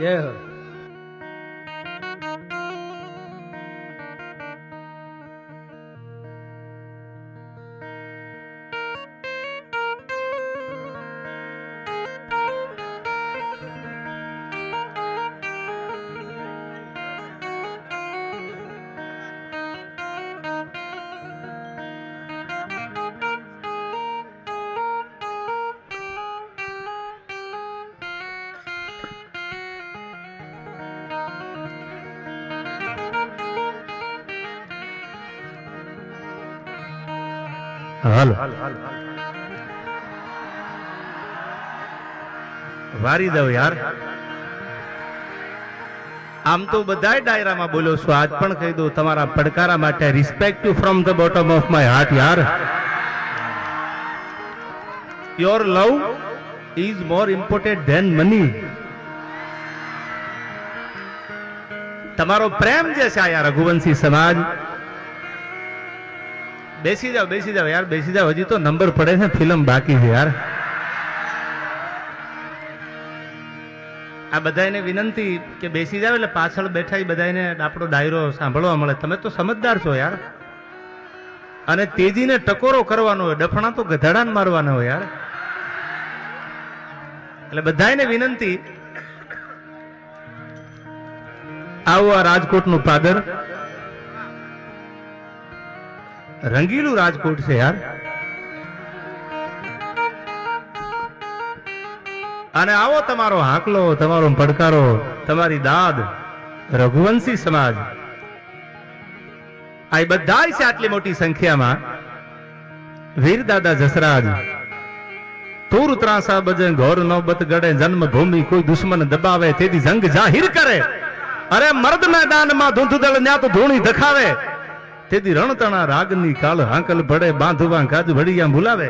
જય હો. હાલો વારી દઉં યાર. આમ તો બધાય ડાયરામાં બોલો છો, આજ પણ કહી દઉં તમારા પડકારા માટે respect you from the bottom of my heart યાર. Your love is more important than money. તમારો પ્રેમ જે છે યાર રઘુવંશી સમાજ. બેસી જાઓ યાર, બેસી જાઓ. હજી તો નંબર પડે છે, ફિલ્મ બાકી છે યાર. આ બધાને વિનંતી કે બેસી જાવ, એટલે પાછળ બેઠા બધાને આપણો ડાયરો સાંભળવા મળે. તમે તો સમજદાર છો યાર. અને તેજીને ટકોરો કરવાનો હોય, ડફણા તો ગધાડાને મારવાનો હોય યાર. એટલે બધાને વિનંતી, આવો આ રાજકોટનું પાદર, રંગીલું રાજકોટ છે યાર. અને આવો તમારો હાકલો, તમારો પડકારો, તમારી દાદ, રઘુવંશી સમાજ. આ બધા છે આટલી મોટી સંખ્યામાં. વીર દાદા જસરાજ તૂર ત્રાસા બજે ઘોર નોબત ગડે, જન્મભૂમિ કોઈ દુશ્મન દબાવે તેથી જંગ જાહેર કરે. અરે મર્દ મેદાનમાં ધૂંધદળ ન્યા તો ધૂણી દખાવે, તેથી રણતણા રાગની કાળ હાંકલ ભડે, બાંધવા ગાજ ભડિયા ભૂલાવે.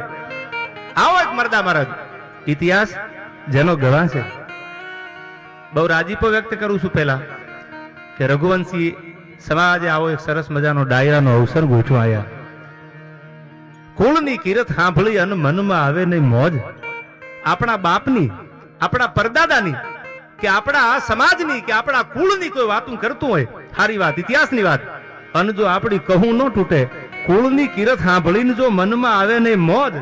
આવો એક મરદા મરદ ઇતિહાસ જેનો ગળા છે. બહુ રાજીપો વ્યક્ત કરું છું પહેલા કે રઘુવંશી સમાજે આવો એક સરસ મજાનો ડાયરાનો અવસર ગોઠવાયા. કુળની કિરત સાંભળી અને મનમાં આવે નહીં મોજ. આપણા બાપની, આપણા પરદાદાની, કે આપણા સમાજની, કે આપણા કુળની કોઈ વાતું કરતું હોય, સારી વાત, ઇતિહાસની વાત, અને જો આપણી કહું ન તૂટે, કુળની કિરત સાંભળીને જો મનમાં આવે નહીં મોજ,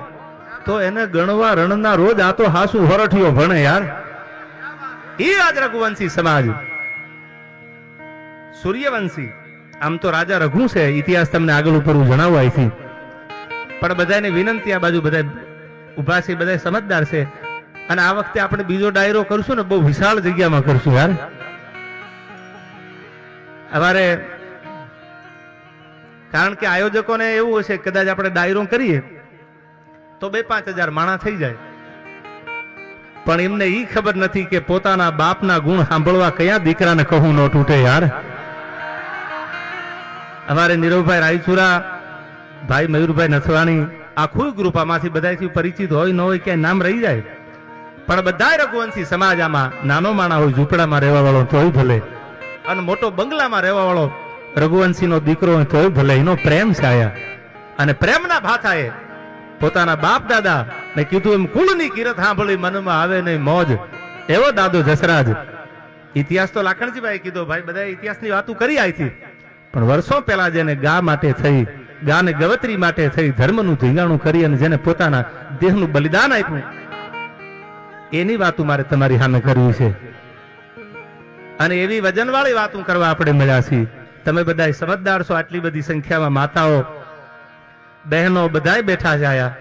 તો એને ગણવા રણના રોજ આ તો હાસુ હરઠિયો ભણે યાર. એ આજ રઘુવંશી સમાજ. સૂર્યવંશી આમ તો રાજા રઘુ છે, ઇતિહાસ તમને આગળ ઉપર જણાવવા અહીંથી. પણ બધાને વિનંતી, આ બાજુ બધા ઉભા છે, બધા સમજદાર છે. અને આ વખતે આપણે બીજો ડાયરો કરશું ને, બહુ વિશાળ જગ્યામાં કરશું યાર. અમારે કારણ કે આયોજકોને એવું હશે કદાચ આપણે ડાયરો કરીએ તો 2-5 હજાર માણસ થઈ જાય, પણ એમને ઈ ખબર નથી કે પોતાના બાપના ગુણ સાંભળવા કયા દીકરાને કહું ન તૂટે યાર. અમારે નીરવભાઈ રાયચુરા, ભાઈ મયુરભાઈ નથવાણી, આખું ગ્રુપ આમાંથી બધાથી પરિચિત હોય ન હોય ક્યાંય નામ રહી જાય, પણ બધા રઘુવંશી સમાજ આમાં નાનો માણા હોય, ઝૂંપડામાં રહેવા વાળો તોય ભલે, અને મોટો બંગલામાં રહેવા વાળો રઘુવંશી નો દીકરો હોય તોય ભલે. એનો પ્રેમ છે આયા. અને પ્રેમના ભાથાએ પોતાના બાપ દાદા ને કીધું એમ કુળની કિરત સાંભળી મનમાં આવે નહીં મોજ, એવો દાદો જસરાજ. ઇતિહાસ તો લાખણજીભાઈ કીધો, ભાઈ બધા ઇતિહાસની વાતો કરી આઈથી, પણ વર્ષો પહેલા જેને ગા માટે થઈ, ગાને ગવત્રી માટે થઈ ધર્મનું ધીંગાણું કરી અને જેને પોતાના દેહનું બલિદાન આપ્યું, એની વાતો મારે તમારી સામે કરવી છે. અને એવી વજનવાળી વાતો કરવા આપણે મળ્યા છીએ. તમે બધા સમજદાર છો. આટલી બધી સંખ્યામાં માતાઓ, બહેનો બધાય બેઠા છે આયા.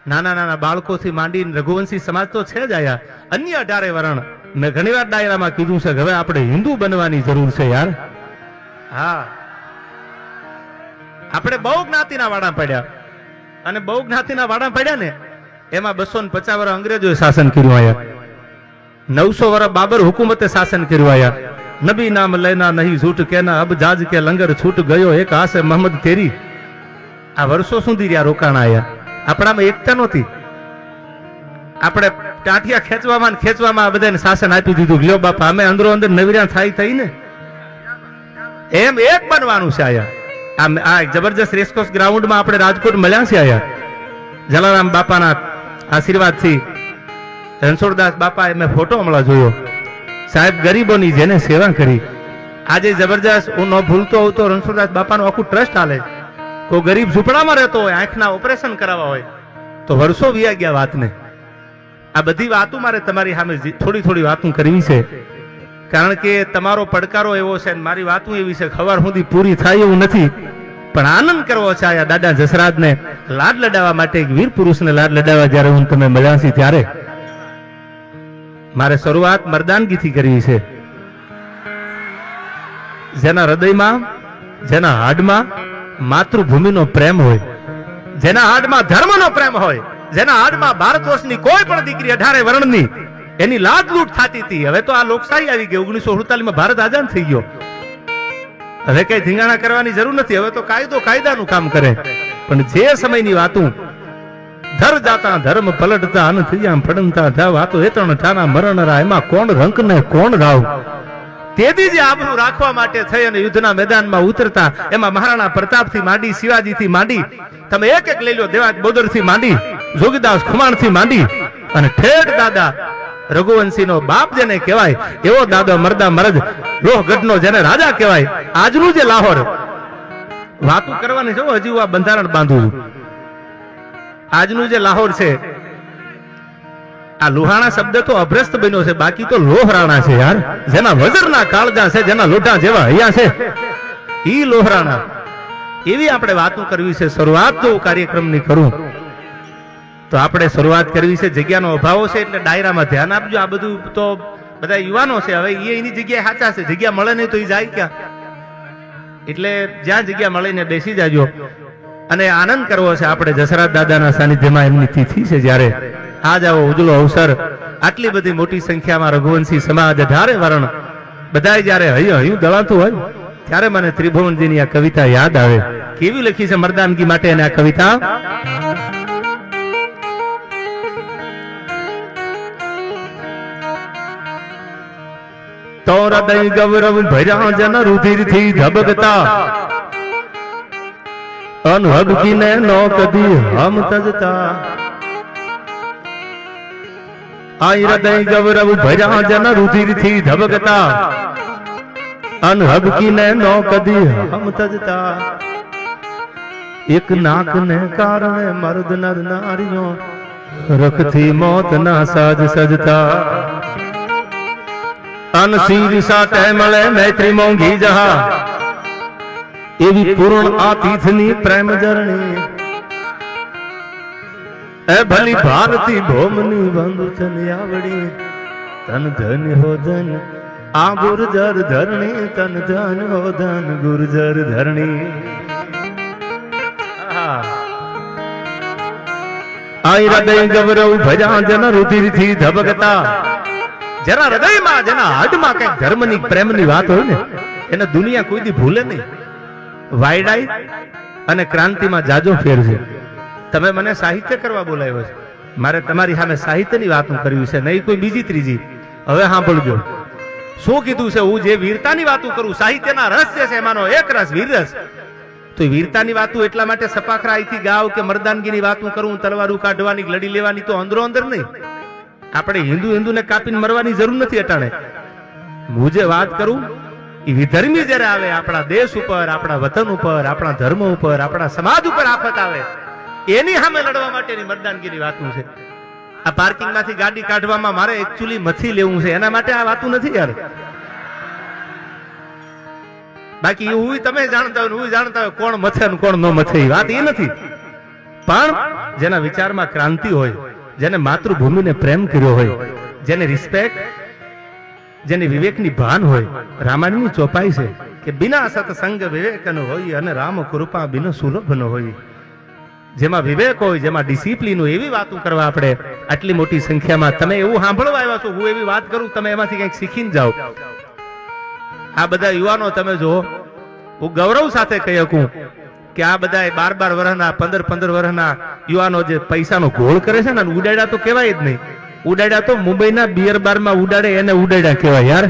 નાના નાના બાળકોથી માંડીને રઘુવંશી સમાજ તો છે જ આયા. અન્ય 18 વરણ મેં ઘણી વાર ડાયરામાં કીધું છે, હવે આપણે હિન્દુ બનવાની જરૂર છે યાર. હા, આપણે બહુ જ્ઞાતિના વાડા પડ્યા, અને બહુ જ્ઞાતિના વાડા પડ્યા ને એમાં 250 વર્ષ અંગ્રેજોએ શાસન કર્યું આયા, 900 વર્ષ બાબર હુકુમતે શાસન કર્યું આયા. નબી નામ લેના નહીં ઝૂઠ કેના, અબ જાજ કે લંગર છૂટ ગયો, એક આસે મોહમ્મદ તેરી. આ વર્ષો સુધી રહ્યા રોકાણ આયા. આપણામાં એકતા નહોતી. આપણે ટાંટિયા ખેંચવામાં બધાને શાસન આપી દીધું. લ્યો બાપા, અમે અંદરો અંદર નવીરા થાય થઈને એમ એક બનવાનું છે આયા. આ જબરજસ્ત રેસકોર્સ ગ્રાઉન્ડમાં આપણે રાજકોટ મળ્યા છે આયા. જલારામ બાપાના આશીર્વાદથી રણછોડદાસ બાપા મેં ફોટો હમણાં જોયો, સાહેબ ગરીબોની જેને સેવા કરી. આજે જબરજસ્ત હું ન ભૂલતો હોઉં તો રણછોડદાસ બાપાનું આખું ટ્રસ્ટ હાલે. કોઈ ગરીબ ઝૂંપડામાં રહેતો હોય, આંખના ઓપરેશન કરાવવા હોય તો વર્ષો વ્યા ગયા વાતને. આ બધી વાતો મારે તમારી સામે થોડી થોડી વાતો કરવી છે, કારણ કે તમારો પડકારો એવો છે, મારી વાતો એવી છે, ખબર સુધી પૂરી થાય એવું નથી, પણ આનંદ કરવો છે. આ દાદા જસરાજને લાડ લડાવવા માટે, એક વીર પુરુષને લાડ લડાવવા જ્યારે હું તમે મળ્યા છીએ ત્યારે મારે શરૂઆત મર્દાનગીથી કરવી છે. જેના હૃદયમાં, જેના હાડમાં માતૃભૂમિનો પ્રેમ હોય, જેના હાડમાં ધર્મનો પ્રેમ હોય, જેના હાડમાં ભારત વર્ષની કોઈ પણ દીકરી 18 વર્ણની એની લાડ લૂંટ થતી હતી. હવે તો આ લોકશાહી આવી ગઈ. 1948 માં ભારત આઝાદ થઈ ગયો. હવે કઈ ધીંગાણા કરવાની જરૂર નથી. હવે તો કાયદો કાયદાનું કામ કરે. પણ જે સમયની વાતું, ધર જાતા ધર્મ પલટતા અન થયા ફડનતા થા વાતો એતણ ઠાના મરણરા, એમાં કોણ રંક ને કોણ રાવ. તેથી જે આબરૂ રાખવા માટે થઈ અને યુદ્ધના મેદાનમાં ઉતરતા, એમાં મહારાણા પ્રતાપથી માંડી, શિવાજીથી માંડી, તમે એક એક લઈ લો, દેવાજ બોદરથી માંડી, જોગીદાસ ખુમાણથી માંડી અને ઠેઠ દાદા રઘુવંશીનો બાપ જેને કહેવાય એવો દાદા મરદા મરદ લોહગઢનો જેને રાજા કહેવાય. આજનું જે લાહોર વાતું કરવાની છે, હજી હું આ બંધારણ બાંધું છું. આજનું જે લાહોર છે, આ લુહાણા શબ્દ તો અભ્રસ્ત બન્યો છે, બાકી તો લોહરાણા છે યાર. જેના વજરના કાળજા છે, જેના લોઢા જેવા હૈયા છે, ઈ લોહરાણા. એવી આપણે વાતો કરવી છે. શરૂઆત જો કાર્યક્રમની કરું તો આપણે શરૂઆત કરવી છે. જગ્યાનો અભાવ છે એટલે ડાયરામાં ધ્યાન આપજો. આ બધું તો બધા યુવાનો છે, હવે એની જગ્યાએ સાચા છે. જગ્યા મળે નહીં તો એ જાય ક્યાં? એટલે જ્યાં જગ્યા મળે ને બેસી જાજો. અને આનંદ કરવો છે આપણે જસરાજ દાદાના સાનિધ્યમાં. એમની તિથિ છે જ્યારે આજ આવો ઉજળો અવસર, આટલી બધી મોટી સંખ્યામાં રઘુવંશી સમાજ 18 વર્ણ બધા જયારે હૈયું દળાતું હોય ત્યારે મને ત્રિભુવનજીની આ કવિતા યાદ આવે. કેવી લખી છે મર્દાનગી માટે અને આ કવિતા. તો હૃદય ગૌરવ ભર્યા જન રુધિર થી ધબકતા, અનહબકીને નો કદી હમ તજતા. આ હૃદય ગૌરવ ભર્યા જન રુધિર થી ધબકતા, અનહબકીને નો કદી હમ તજતા. એક નાક ને કારણે મર્દ નર નારીઓ રખથી મોત ના સાજ સજતા. અનસીર સાટે મળે મૈત્રી મોંઘી જહા, એવી પૂર્ણ આ તીર્થની પ્રેમ જરણી. એ ભલી ભારતી ભોમની બંધુ તન આવડી, તન ધન હો ધન આ ગુર્જર ધરણી, તન ધન હો ધન ગુર્જર ધરણી. આ હૃદય ગૌરવ ભજા જન રુધિર થી ધબકતા. જેના હૃદયમાં, જેના હાડમાં કઈક ધર્મની પ્રેમની વાત હોય ને, એને દુનિયા કોઈ દી ભૂલે નહીં. વાયડાઈ અને ક્રાંતિમાં જાજો ફેર છે. તમે મને સાહિત્ય કરવા બોલાવ્યો છે, મારે તમારી સામે સાહિત્યની વાતો કરવી છે, નહીં કોઈ બીજી ત્રીજી. હવે સાંભળજો શું કીધું છે. હું જે વીરતાની વાતો કરું, સાહિત્યના રસ જે છે એમાંનો એક રસ વીર રસ. તો વીરતાની વાતો એટલા માટે સપાખરા અહીંથી ગાવ કે મર્દાનગીની વાતો કરું, તલવારું કાઢવાની, લડી લેવાની, તો અંદરો અંદર નહીં. આપણે હિન્દુને કાપીને મરવાની જરૂર નથી અટાણે. હું જે વાત કરું એ વિધર્મી જયારે આવે, આપણા દેશ ઉપર, આપણા વતન ઉપર, આપણા ધર્મ ઉપર, આપણા સમાજ ઉપર આફત આવે, એની સામે લડવા માટેની મર્દાનગીની વાતો છે. આ પાર્કિંગ માંથી ગાડી કાઢવામાં મારે એકચ્યુઅલી મથી લેવું છે, એના માટે આ વાતો નથી યાર. બાકી હું તમે જાણતા હોય, હું જાણતા હોય કોણ મથે ને કોણ ન મથે, એ વાત એ નથી. પણ જેના વિચારમાં ક્રાંતિ હોય, જેને માતૃભૂમિને પ્રેમ કર્યો હોય, જેને રિસ્પેક્ટ, જેને વિવેકની ભાન હોય. રામાયણની ચોપાઈ છે કે બિના સત્સંગ વિવેકનો હોય અને રામ કૃપા બિન સુલભનો હોય. જેમાં વિવેક હોય, જેમાં ડિસિપ્લિન હોય, એવી વાતો કરવા આપણે આટલી મોટી સંખ્યામાં. તમે એવું સાંભળવા આવ્યા છો, હું એવી વાત કરું, તમે એમાંથી કંઈક શીખીને જાઓ. આ બધા યુવાનો તમે જો, હું ગૌરવ સાથે કહી શકું કે આ બધા 12 વર્ષના, 15 વર્ષના યુવાનો જે પૈસાનો ઘોળ કરે છે ને, ઉડાડ્યા તો કહેવાય જ નહીં. ઉડાડ્યા તો મુંબઈના બિયર બારમાં ઉડાડે એને ઉડાડ્યા કહેવાય યાર.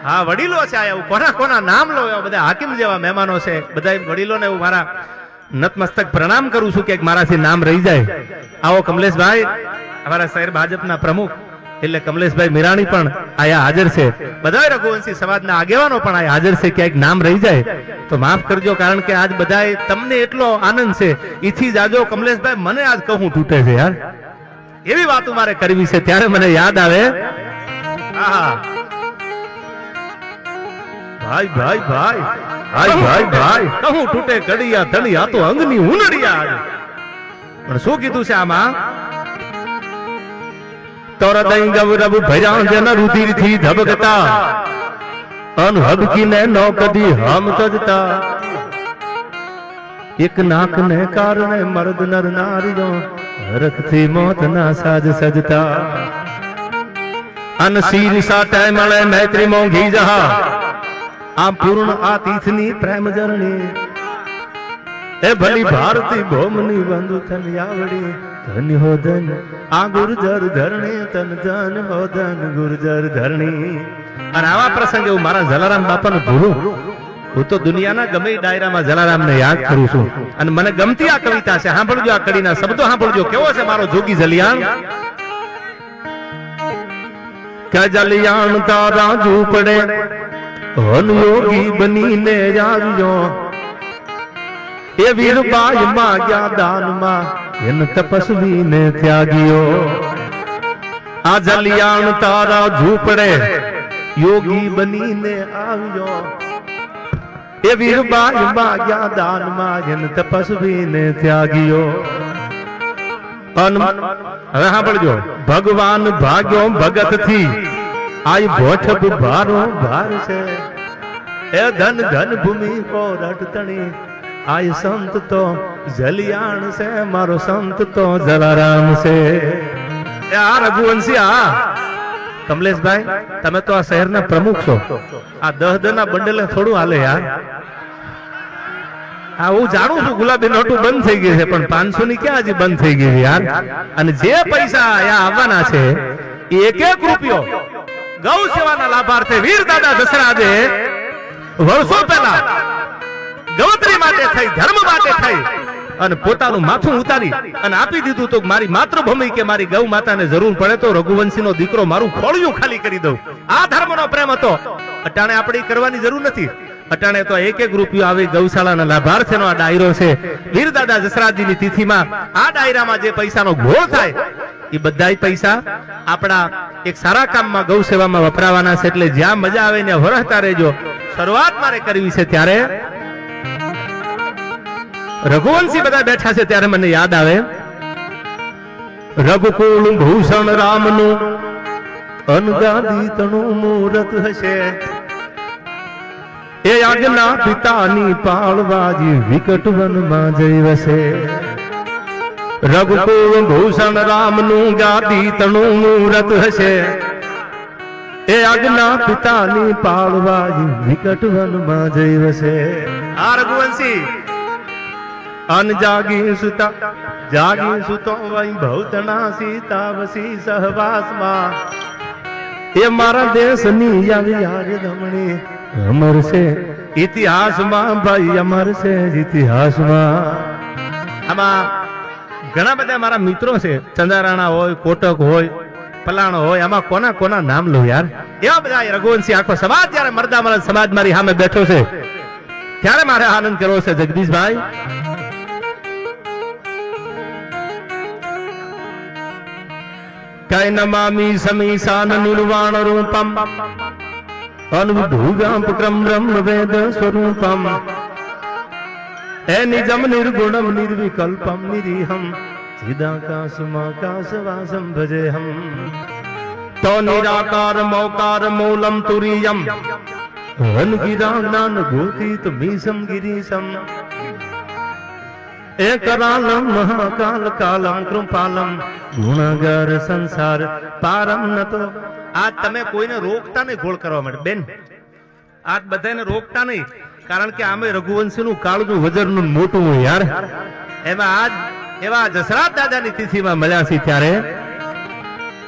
હા, વડીલો છે આયા, કોના કોના નામ લો, બધા હાકીમ જેવા મહેમાનો છે. બધા વડીલોને હું મારા નતમસ્તક પ્રણામ કરું છું કે મારાથી નામ રહી જાય. આવો કમલેશભાઈ, અમારા શહેર ભાજપના પ્રમુખ એટલે કમલેશભાઈ મીરાણી પણ આયા હાજર છે, બધા રઘુવંશી સમાજના આગેવાનો પણ આયા હાજર છે. ક્યાંક નામ રહી જાય તો માફ કરજો, કારણ કે આજ બધાએ તમને એટલો આનંદ છે. ઈથી જાજો કમલેશભાઈ, મને આજ કહું તૂટે છે યાર, એવી વાતો મારે કરવી છે. ત્યારે મને યાદ આવે, ભાઈ ભાઈ ભાઈ ભાઈ ભાઈ ભાઈ કહું તૂટે કડિયા ધણી, આ તો અંગની ઉનડિયા. પણ શું કીધું છે આમાં? તોરદઈ ગૌરવ ભર્યા જન રુધિર થી ધબકતા, અનહબકીને નો કદી હમ તજતા. એક નાક ને કારણે મર્દ નર નારીઓ હરખથી મોત ના સાજ સજતા. અન શીર સાટે મળે મૈત્રી મોંઘી જહા, આ પૂર્ણ આ તીર્થની પ્રેમ જરણી. એ ભલી ભારતી ભોમની બંધુ થન આવડી, ધન હો ધન આ ગુર્જર ધરણી, તન ધન હો ધન ગુર્જર ધરણી. અને આવા પ્રસંગે હું મારા જલારામ બાપાનું ભૂલું, હું તો દુનિયાના ગમે ડાયરામાં જલારામને યાદ કરું છું. અને મને ગમતી આ કવિતા છે, સાંભળજો આ કડીના શબ્દો સાંભળજો. કેવો છે મારો જોગી જલિયાણ? કે જલિયાણ તારા ઝૂપડે હન યોગી બનીને આવ્યો, એ વીરબાઈ માગ્યા દાનમાં એન તપસ્વીને ત્યાગ્યો. આ જલિયાણ તારા ઝૂપડે યોગી બનીને આવ્યો, એ વીરબાઈ માગ્યા દાનમાં એન તપસ્વીને ત્યાગ્યો. હવે સાંભળજો, ભગવાન ભાગ્યો ભગત થી, આઈ ભોઠ ભારો ભાર છે. એ ધન ધન ભૂમિ કો રટતણી, આય સંત તો જલિયાણ છે, મારો સંત તો જલારામ છે. આ રઘુવંશી, આ કમલેશભાઈ તમે તો આ શહેરના પ્રમુખ છો, આ 10 ના બંડલે થોડું હાલે યાર. હા હું જાણું છું ગુલાબી નોટું બંધ થઈ ગઈ છે, પણ 500 ની ક્યાં હજી બંધ થઈ ગઈ છે યાર. અને જે પૈસા અહીંયા આવવાના છે એ એક એક રૂપિયો ગૌ સેવાના લાભાર્થે વીર દાદા દશરાજે વર્ષો પહેલા ગૌત્રી માટે થઈ, ધર્મ માટે થઈ અને પોતાનું માથું ઉતારી અને આપી દીધું. તો મારી માતૃભૂમિ કે મારી ગૌ માતાને જરૂર પડે તો રઘુવંશીનો દીકરો મારું ખોળિયું ખાલી કરી દઉં. આ ધર્મનો પ્રેમ હતો. અટાણે આપણે કરવાની જરૂર નથી. અટાણે તો એક એક રૂપિયો આવે ગૌશાળાના લાભાર્થીનો આ ડાયરો છે. વીર દાદા દશરાજજીની તિથિમાં આ ડાયરામાં જે પૈસાનો ઘોળ થાય એ બધા પૈસા આપણા એક સારા કામમાં ગૌ સેવામાં વપરાવાના છે. એટલે જ્યાં મજા આવે ને વરસતા રહેજો. શરૂઆત મારે કરવી છે ત્યારે રઘુવંશી બધા બેઠા છે ત્યારે મને યાદ આવે, રઘુકુળ ભૂષણ રામનું અનગાદી તણું મૂરત હશે, એ આજ્ઞા પિતાની પાળવાજી વિકટ વનમાં જઈ વસે. રઘુકુળ ભૂષણ રામનું ગાદી તણું મૂરત હશે, એ આજ્ઞા પિતાની પાળવાજી વિકટ વનમાં જઈ વસે. આ રઘુવંશી અન જાગી સુતા જાગી સુતો વઈ ભૌતના સીતા વસી સહવાસમાં, એ મારા દેશની આવી યાદ રમણી અમર છે ઇતિહાસમાં. ભાઈ અમર છે ઇતિહાસમાં. આમાં ઘણા બધા મારા મિત્રો છે, ચંદારાણા હોય, કોટક હોય, પલાણો હોય. આમાં કોના કોના નામ લો યાર. એવા બધા રઘુવંશી આખો સમાજ જયારે મરદા મરદ સમાજ મારી સામે બેઠો છે ત્યારે મારે આનંદ કરવો છે. જગદીશભાઈ કૈ નમામિ સમીશાન નિર્વાણ રૂપમ અનવિભૂજામ પુત્રમ બ્રહ્મ વેદ સ્વરૂપમ, એ નિજમ નિર્ગુણમ નિર્વિકલ્પમ નિરીહમ ચિદાકાશમાકાશવાસમ ભજેહમ. તો નિરાકાર મૌકાર મૂલમ તુરીયમ અનગિરા જ્ઞાન ભૂતિત મીસમ ગિરીશમ, એકરાલમ મહાકાલ કાલમ કૃપાલમ ગુણાગર સંસાર પારમ નતો. આજ તમે કોઈને રોકતા નહીં ગોળ કરવા માટે બેન, આજ બધાને રોકતા નહીં, કારણ કે આમે રઘુવંશીનું કાળજું વજરનું મોટું હોય યાર. એમાં આજ એવા દશરથ દાદાની તિથિમાં મળ્યા છે ત્યારે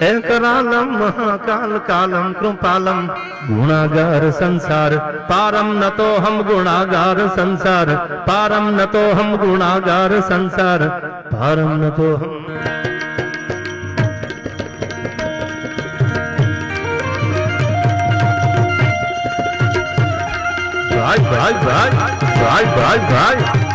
એકરાલમ મહાકાલ કાલમ કૃપાલમ ગુણાગાર સંસાર પારમ નતો હમ ગુણાગાર સંસાર પારમ નતો હમ ગુણાગાર સંસાર પારમ નતો હમ. ભાઈ ભાઈ ભાઈ ભાઈ ભાઈ ભાઈ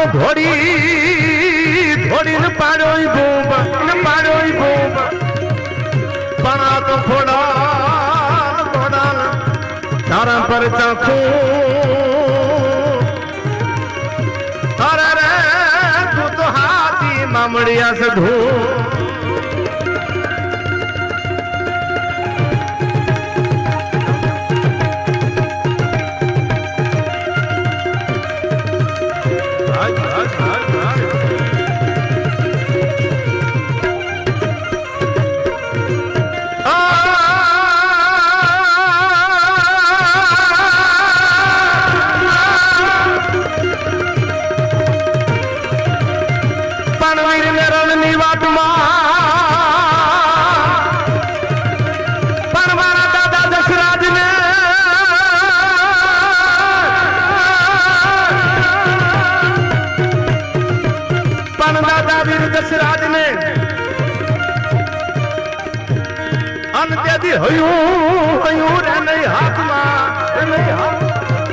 ઘોડી ઘોડીને પાડ્યો ભૂપ ને પાડ્યો ભૂપ પણ આ તો ખોડા ખોડા તારા પર ચાખું અરે રે તું તો હાથી મામડિયા સધું દશરાજ ને અંત્યથી હયું હયું રે નહીં હાથમાં નહીં હાથ